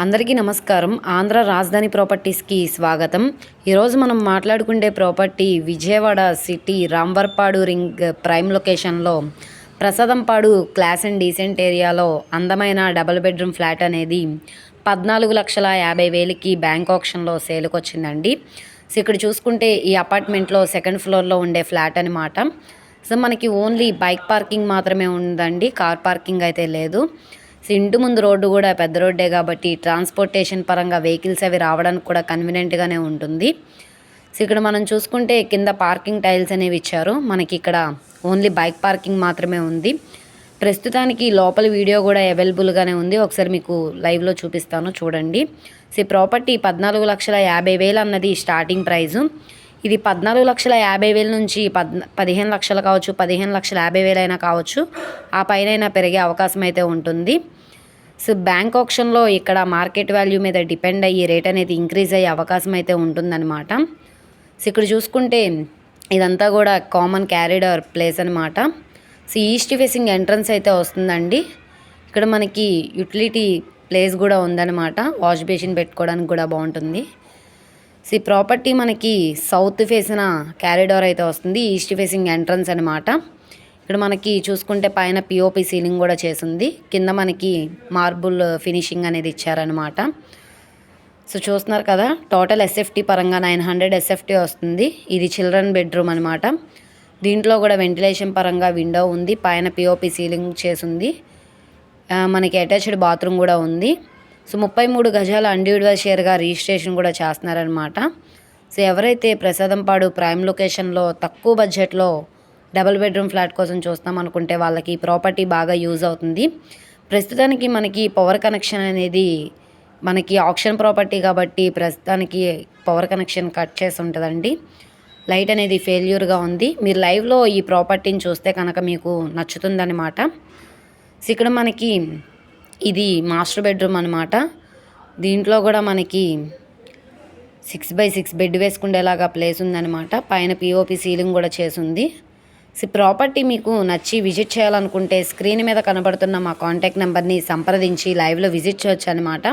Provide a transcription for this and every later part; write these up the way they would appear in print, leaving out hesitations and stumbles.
అందరికీ నమస్కారం. ఆంధ్ర రాజధాని ప్రాపర్టీస్కి స్వాగతం. ఈరోజు మనం మాట్లాడుకునే property Vijayawada city Ramavarappadu ring prime లొకేషన్లో ప్రసాదంపాడు క్లాస్ అండ్ డీసెంట్ ఏరియాలో అందమైన డబుల్ బెడ్రూమ్ ఫ్లాట్ అనేది 14,50,000కి బ్యాంక్ ఆప్షన్లో సేల్కి వచ్చిందండి. సో ఇక్కడ చూసుకుంటే ఈ అపార్ట్మెంట్లో సెకండ్ ఫ్లోర్లో ఉండే ఫ్లాట్ అనమాట. సో మనకి ఓన్లీ బైక్ పార్కింగ్ మాత్రమే ఉందండి, కార్ పార్కింగ్ అయితే లేదు. సో ఇంటి ముందు రోడ్డు కూడా పెద్ద రోడ్డే కాబట్టి ట్రాన్స్పోర్టేషన్ పరంగా వెహికల్స్ అవి రావడానికి కూడా కన్వీనియంట్గానే ఉంటుంది. సో ఇక్కడ మనం చూసుకుంటే కింద పార్కింగ్ టైల్స్ అనేవి ఇచ్చారు. మనకి ఇక్కడ ఓన్లీ బైక్ పార్కింగ్ మాత్రమే ఉంది. ప్రస్తుతానికి లోపల వీడియో కూడా అవైలబుల్గానే ఉంది, ఒకసారి మీకు లైవ్లో చూపిస్తాను చూడండి. సో ఈ ప్రాపర్టీ 14,50,000 అన్నది స్టార్టింగ్ ప్రైజు. ఇది 14,50,000 నుంచి 15 లక్షలు కావచ్చు, 15,50,000 అయినా కావచ్చు, ఆ పైన పెరిగే అవకాశం అయితే ఉంటుంది. సో బ్యాంక్ ఆప్షన్లో ఇక్కడ మార్కెట్ వాల్యూ మీద డిపెండ్ అయ్యి రేట్ అనేది ఇంక్రీజ్ అయ్యే అవకాశం అయితే ఉంటుందన్నమాట. సో ఇక్కడ చూసుకుంటే ఇదంతా కూడా కామన్ క్యారిడార్ ప్లేస్ అనమాట. సో ఈస్ట్ ఫేసింగ్ ఎంట్రన్స్ అయితే వస్తుందండి. ఇక్కడ మనకి యూటిలిటీ ప్లేస్ కూడా ఉందన్నమాట, వాష్ బేసిన్ పెట్టుకోవడానికి కూడా బాగుంటుంది. సో ఈ ప్రాపర్టీ మనకి సౌత్ ఫేసిన క్యారిడార్ అయితే వస్తుంది, ఈస్ట్ ఫేసింగ్ ఎంట్రన్స్ అనమాట. ఇక్కడ మనకి చూసుకుంటే పైన పిఓపి సీలింగ్ కూడా చేసింది, కింద మనకి మార్బుల్ ఫినిషింగ్ అనేది ఇచ్చారనమాట. సో చూస్తున్నారు కదా, టోటల్ ఎస్ఎఫ్టీ పరంగా 900 ఎస్ఎఫ్టీ వస్తుంది. ఇది చిల్డ్రన్ బెడ్రూమ్ అనమాట. దీంట్లో కూడా వెంటిలేషన్ పరంగా విండో ఉంది, పైన పిఓపి సీలింగ్ చేసింది, మనకి అటాచ్డ్ బాత్రూమ్ కూడా ఉంది. సో 33 గజాల ఇండివిడ్యువల్ షేర్గా రిజిస్ట్రేషన్ కూడా చేస్తున్నారనమాట. సో ఎవరైతే ప్రసాదంపాడు ప్రైమ్ లొకేషన్లో తక్కువ బడ్జెట్లో డబుల్ బెడ్రూమ్ ఫ్లాట్ కోసం చూస్తాం అనుకుంటే వాళ్ళకి ప్రాపర్టీ బాగా యూజ్ అవుతుంది. ప్రస్తుతానికి మనకి పవర్ కనెక్షన్ అనేది మనకి ఆప్షన్ ప్రాపర్టీ కాబట్టి ప్రస్తుతానికి పవర్ కనెక్షన్ కట్ చేసి ఉంటుందండి. లైట్ అనేది ఫెయిల్యూర్గా ఉంది. మీరు లైవ్లో ఈ ప్రాపర్టీని చూస్తే కనుక మీకు నచ్చుతుందన్నమాట. సో ఇక్కడ మనకి ఇది మాస్టర్ బెడ్రూమ్ అనమాట. దీంట్లో కూడా మనకి 6x6 బెడ్ వేసుకునేలాగా ప్లేస్ ఉందన్నమాట. పైన పిఓపి సీలింగ్ కూడా చేసింది. సో ప్రాపర్టీ మీకు నచ్చి విజిట్ చేయాలనుకుంటే స్క్రీన్ మీద కనబడుతున్న మా కాంటాక్ట్ నెంబర్ని సంప్రదించి లైవ్లో విజిట్ చేయొచ్చు అనమాట.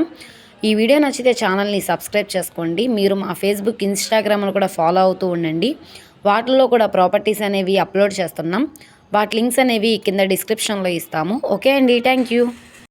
ఈ వీడియో నచ్చితే ఛానల్ని సబ్స్క్రైబ్ చేసుకోండి. మీరు మా ఫేస్బుక్, ఇన్స్టాగ్రామ్లో కూడా ఫాలో అవుతూ ఉండండి. వాటిల్లో కూడా ప్రాపర్టీస్ అనేవి అప్లోడ్ చేస్తున్నాం. వాటి లింక్స్ అనేవి కింద డిస్క్రిప్షన్లో ఇస్తాము. ఓకే అండి, థ్యాంక్ యూ.